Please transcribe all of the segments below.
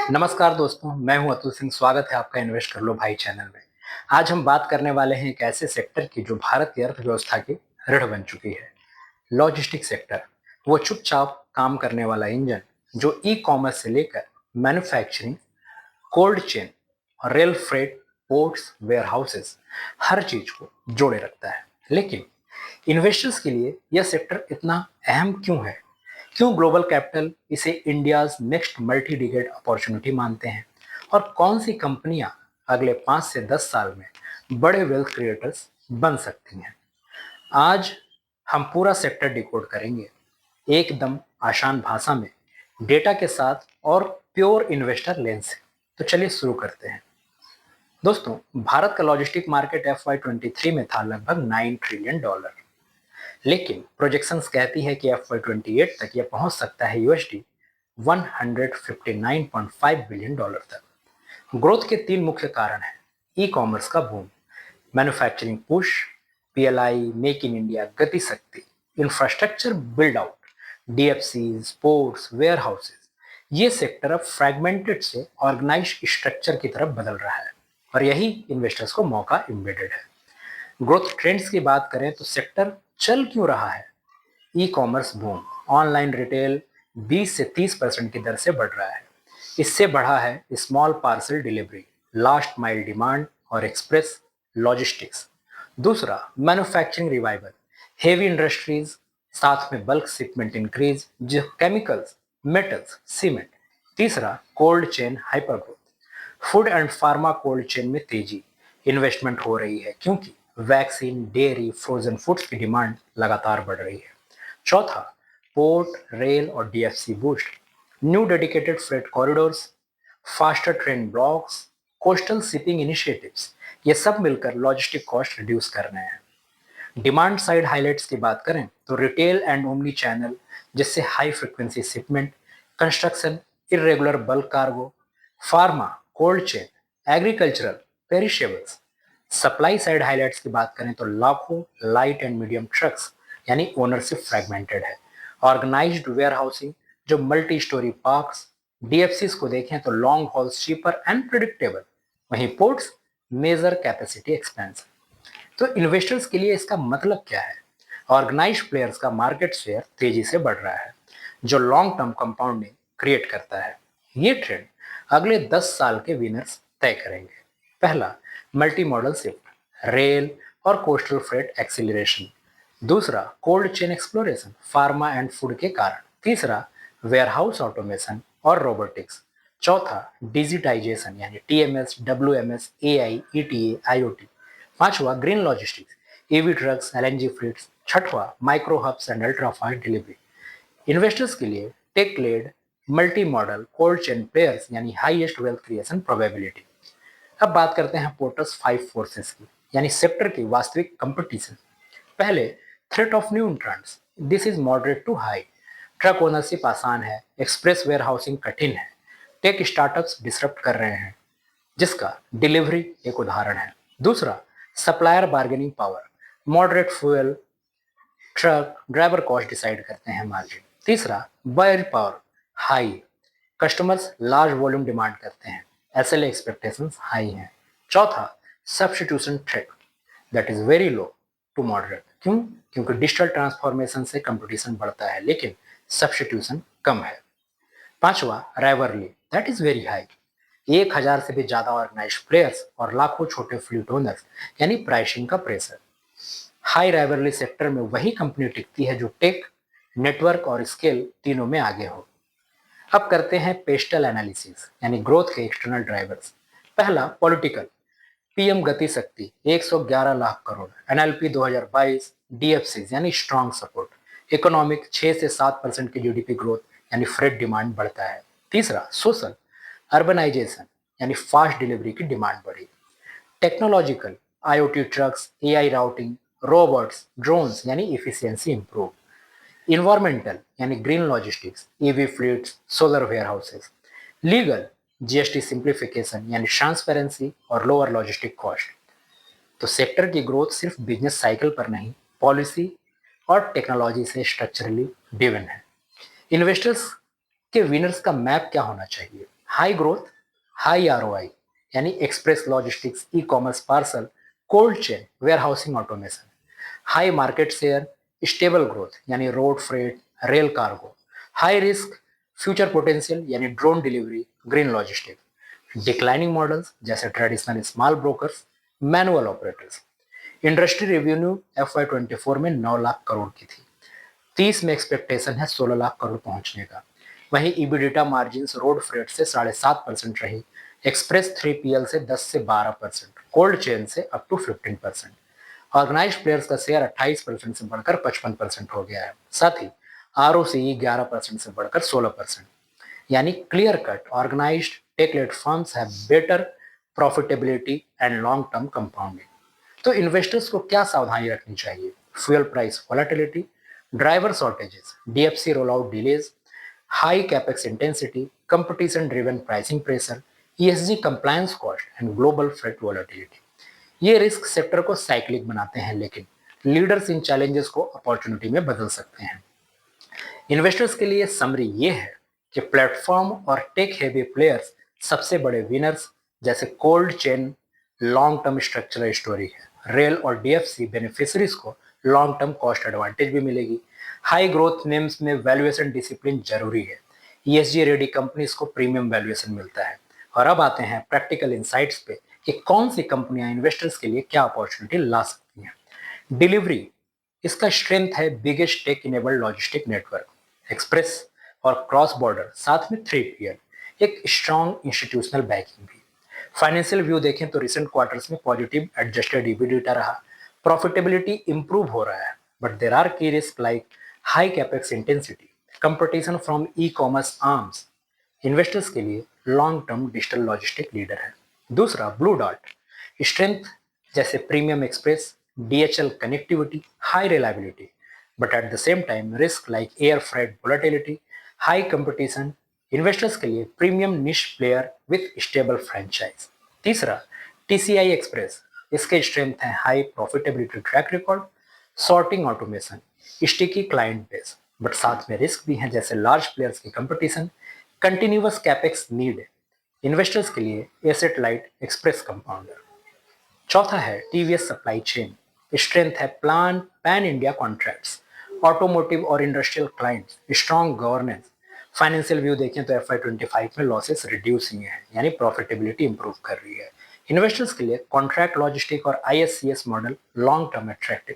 नमस्कार दोस्तों, मैं हूं अतुल सिंह। स्वागत है आपका इन्वेस्ट कर लो भाई चैनल में। आज हम बात करने वाले हैं एक ऐसे सेक्टर की जो भारत की अर्थव्यवस्था की रीढ़ बन चुकी है। लॉजिस्टिक सेक्टर, वो चुपचाप काम करने वाला इंजन जो ई कॉमर्स से लेकर manufacturing, cold chain, rail freight, ports, warehouses, हर चीज को जोड़े रखता है। लेकिन इन्वेस्टर्स के लिए यह सेक्टर इतना अहम क्यों है? क्यों ग्लोबल कैपिटल इसे India's next multi decade opportunity मानते हैं? और कौन सी कंपनियां अगले 5 से 10 साल में बड़े वेल्थ क्रिएटर्स बन सकती हैं? आज हम पूरा सेक्टर डिकोड करेंगे, एकदम आसान भाषा में, डेटा के साथ और प्योर इन्वेस्टर लेंस से। तो चलिए शुरू करते हैं। दोस्तों, भारत का लॉजिस्टिक मार्केट FY23 में था लगभग $9 ट्रिलियन। लेकिन प्रोजेक्शंस कहती है कि FY28 तक यह पहुंच सकता है $159.5 बिलियन तक। ग्रोथ के 3 मुख्य कारण हैं: ई कॉमर्स का boom, manufacturing push, PLI, make in India Gati Shakti, infrastructure build out, DFCs, ports, warehouses. ये सेक्टर अब फ्रैगमेंटेड से ऑर्गेनाइज्ड स्ट्रक्चर की तरफ बदल रहा है और यही इन्वेस्टर्स को मौका एम्बेडेड है। ग्रोथ ट्रेंड्स की बात करें तो सेक्टर चल क्यों रहा है? E commerce boom, online retail 20 से 30% की दर से बढ़ रहा है। इससे बढ़ा है small parcel delivery, last mile demand और एक्सप्रेस लॉजिस्टिक्स। दूसरा, मैन्युफैक्चरिंग रिवाइवल, हेवी इंडस्ट्रीज, साथ में बल्क शिपमेंट इंक्रीज, जो केमिकल्स, मेटल्स, सीमेंट। तीसरा, cold chain hyper growth, food and pharma cold chain में तेजी, इन्वेस्टमेंट हो रही है क्योंकि वैक्सीन, डेयरी, फ्रोजन फूड्स की डिमांड लगातार बढ़ रही है। चौथा, पोर्ट, रेल और DFC boost, new dedicated freight corridors, faster train blocks, coastal shipping initiatives, ये सब मिलकर लॉजिस्टिक कॉस्ट रिड्यूस कर रहे हैं। डिमांड साइड हाइलाइट्स की बात करें तो रिटेल एंड ओमनी चैनल, जिससे high frequency shipment, construction, irregular bulk cargo, pharma, cold chain, agricultural, perishables. Supply side highlights की बात करें तो लाखों लाइट एंड मीडियम ट्रक्स, यानी ओनरशिप फ्रैगमेंटेड है। ऑर्गेनाइज्ड वेयर हाउसिंग, जो मल्टी स्टोरी पार्क्स, DFCs को देखें तो long haul cheaper and predictable. वहीं पोर्ट्स, मेजर कैपेसिटी एक्सपेंशन। तो इन्वेस्टर्स के लिए इसका मतलब क्या है? ऑर्गेनाइज्ड प्लेयर्स का मार्केट शेयर तेजी से बढ़ रहा है, जो लॉन्ग टर्म कंपाउंडिंग क्रिएट करता है। ये ट्रेंड अगले 10 साल के विनर्स तय करेंगे। पहला, मल्टी मॉडल शिफ्ट, रेल और कोस्टल फ्रेट एक्सीलरेशन। दूसरा, cold chain exploration, pharma and food के कारण। तीसरा, वेयरहाउस ऑटोमेशन और रोबोटिक्स। चौथा, डिजिटाइजेशन यानी TMS, WMS, AI, ETA, IoT। पांचवा, green logistics, EV trucks, LNG fleets. छठवां, micro hubs and ultra fast delivery. Investors के लिए tech led, multi modal, cold chain players यानी हाईएस्ट वेल्थ क्रिएशन प्रोबेबिलिटी। अब बात करते हैं पोर्टस 5 फोर्सेस की, यानी सेक्टर की वास्तविक कंपटीशन। पहले, threat of new entrants, this is moderate to high. Truck ownership आसान है, एक्सप्रेस वेयर हाउसिंग कठिन है, टेक स्टार्टअप्स डिसरप्ट कर रहे हैं, जिसका डिलीवरी एक उदाहरण है। दूसरा, supplier bargaining power, moderate fuel, truck driver cost decide करते हैं मार्जिन। तीसरा, buyer power high, customers large volume demand करते हैं, SLA एक्सपेक्टेशंस हाई हैं। चौथा, substitution threat, that is very low to moderate. क्यों? क्योंकि डिजिटल ट्रांसफॉर्मेशन से कंपटीशन बढ़ता है लेकिन सब्स्टिट्यूशन कम है। पांचवा, rivalry, that is very high, 1,000 से भी ज्यादा ऑर्गेनाइज्ड प्लेयर्स और लाखों छोटे फ्लीट ओनर्स, यानी प्राइसिंग का प्रेशर। हाई राइवरली सेक्टर में वही कंपनी टिकती है जो टेक, नेटवर्क और स्केल तीनों में आगे हो। अब करते हैं पेस्टल एनालिसिस, यानी ग्रोथ के एक्सटर्नल ड्राइवर्स। पहला, political, PM Gati Shakti 111 lakh crore, NLP 2022, DFCs यानी स्ट्रॉन्ग सपोर्ट। इकोनॉमिक 6 से 7% की GDP ग्रोथ, यानी फ्रेट डिमांड बढ़ता है। तीसरा, सोशल, अर्बनाइजेशन यानी फास्ट डिलीवरी की डिमांड बढ़ी। Technological, IoT trucks, AI routing, robots, drones यानी इफिशियंसी इंप्रूव। इन्वायरमेंटल यानी green logistics, EV fleets, solar warehouses. Legal, GST simplification यानी ट्रांसपेरेंसी और लोअर लॉजिस्टिक कॉस्ट। तो सेक्टर की ग्रोथ सिर्फ बिजनेस साइकिल पर नहीं, पॉलिसी और टेक्नोलॉजी से स्ट्रक्चरली ड्रिवन है। इन्वेस्टर्स के विनर्स का मैप क्या होना चाहिए? हाई ग्रोथ, हाई आरओआई यानी express logistics, e commerce parcel, cold chain, warehousing automation. High market share, stable growth यानी road freight, rail cargo. High risk, future potential यानी drone delivery, green logistic. Declining models जैसे traditional small brokers, manual operators. Industry revenue FY24 में 9 लाख करोड़ की थी। 30 में expectation है 16 लाख करोड़ पहुंचने का। वहीं इबिडिटा मार्जिन रोड फ्रेट से 7.5% रही, एक्सप्रेस 3PL से 10 से 12%, कोल्ड चेन से अप टू 15%। ऑर्गेनाइज्ड प्लेयर्स का शेयर 28% से बढ़कर 55% हो गया है। साथ ही ROCE 11% से बढ़कर 16%। यानी clear cut organised tech led firms have better profitability and long term compounding. तो इन्वेस्टर्स को क्या सावधानी रखनी चाहिए? Fuel price volatility, driver shortages, DFC roll out delays, high capex intensity, competition driven pricing pressure, ESG compliance cost and global freight volatility. ये risk sector को cyclic बनाते हैं, लेकिन लीडर्स इन चैलेंजेस को अपॉर्चुनिटी में बदल सकते हैं। इन्वेस्टर्स के लिए समरी ये है कि प्लेटफॉर्म और टेक हेवी प्लेयर्स सबसे बड़े विनर्स, जैसे cold chain long term structural story है। रेल और DFC बेनिफिशरीज को लॉन्ग टर्म कॉस्ट एडवांटेज भी मिलेगी। हाई ग्रोथ नेम्स में वैल्यूएशन डिसिप्लिन जरूरी है। ESG रेडी कंपनीज को प्रीमियम वैल्यूएशन मिलता है। और अब आते हैं प्रैक्टिकल इंसाइट्स पे कि कौन सी कंपनियां इन्वेस्टर्स के लिए क्या अपॉर्चुनिटी ला सकती हैं। डिलीवरी, इसका स्ट्रेंथ है biggest tech enabled logistic network, express और क्रॉस बॉर्डर, साथ में 3PL, एक स्ट्रॉन्ग इंस्टीट्यूशनल बैकिंग भी। फाइनेंशियल व्यू देखें तो रिसेंट क्वार्टर्स में पॉजिटिव एडजस्टेड EBITDA रहा, प्रॉफिटेबिलिटी इंप्रूव हो रहा है, बट देर आर की risk like high capex intensity, competition from e commerce arms. Investors के लिए long term digital logistic leader है। दूसरा, ब्लू डॉट, स्ट्रेंथ जैसे premium express, DHL connectivity, high reliability, but at the same time risk like air freight volatility, high competition. Investors के लिए premium निश player with stable franchise. तीसरा, TCI express, इसके strength है high profitability track record, sorting automation, sticky client base, but साथ में risk भी हैं जैसे लार्ज प्लेयर्स की competition, continuous capex need. Investors के लिए एसेट लाइट एक्सप्रेस कंपाउंडर। चौथा है TVS सप्लाई चेन, स्ट्रेंथ है plan pan India contracts, automotive और industrial clients, strong governance. Financial view देखें तो FY25 में लॉसेस रिड्यूस हुए हैं, यानी प्रॉफिटेबिलिटी इंप्रूव कर रही है। इन्वेस्टर्स के लिए कॉन्ट्रैक्ट लॉजिस्टिक और ISCS model long term attractive.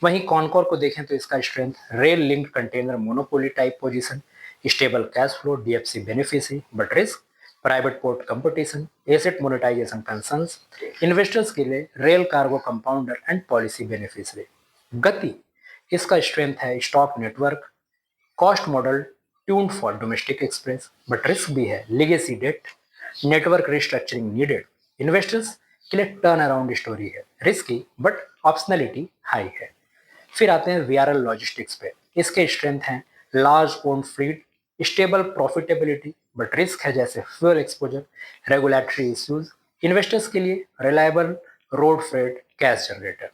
वहीं कॉनकोर को देखें तो इसका strength rail linked container monopoly type position, stable cash flow, DFC beneficiary, but risk private port competition, asset monetisation concerns. Investors के लिए rail cargo compounder and policy beneficiary. Gati, इसका strength है stock network, cost model tuned for domestic express, but risk भी है legacy debt, network restructuring needed. Investors के लिए turn around story है, risky but optionality high है। फिर आते हैं VRL लॉजिस्टिक्स पे। इसके स्ट्रेंथ हैं large own fleet, stable profitability, but risk है जैसे fuel exposure, regulatory issues. Investors के लिए reliable road freight, cash generator.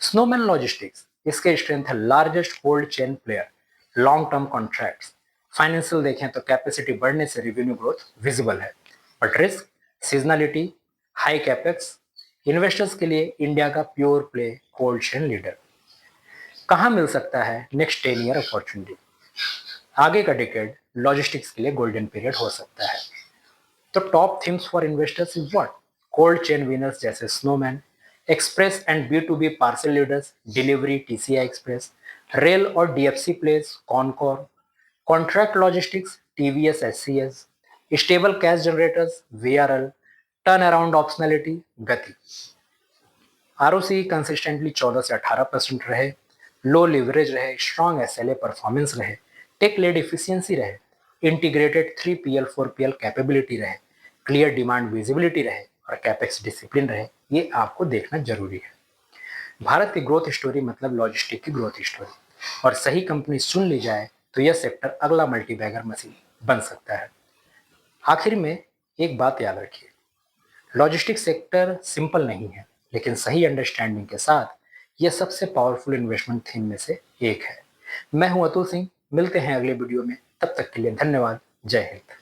Snowman logistics, इसके स्ट्रेंथ है largest cold chain player, long term contracts. Financial देखें तो कैपेसिटी बढ़ने से रेवेन्यू ग्रोथ विजिबल है, but risk seasonality, high capex. Investors के लिए इंडिया का pure play cold chain leader. कहाँ मिल सकता है नेक्स्ट 10 ईयर अपॉर्चुनिटी? आगे का डिकेड लॉजिस्टिक्स के लिए गोल्डन पीरियड हो सकता है। तो top themes for investors is what? Cold chain winners जैसे Snowman, express and B2B parcel leaders delivery TCI express, rail और DFC place Concor, contract logistics TVS SCS, stable cash generators VRL, turn around optionality Gati. ROCE consistently 14 से 18% रहे, low leverage रहे, strong SLA performance रहे, tech led efficiency रहे, integrated 3PL 4PL capability रहे, clear demand visibility रहे और capex discipline रहे, ये आपको देखना जरूरी है। भारत की ग्रोथ स्टोरी मतलब लॉजिस्टिक की ग्रोथ स्टोरी, और सही कंपनी चुन ली जाए तो यह सेक्टर अगला मल्टीबैगर मशीन बन सकता है। आखिर में एक बात याद रखिए, लॉजिस्टिक सेक्टर सिंपल नहीं है, लेकिन सही अंडरस्टैंडिंग के साथ यह सबसे पावरफुल इन्वेस्टमेंट थीम में से एक है। मैं हूं अतुल सिंह, मिलते हैं अगले वीडियो में, तब तक के लिए धन्यवाद। जय हिंद।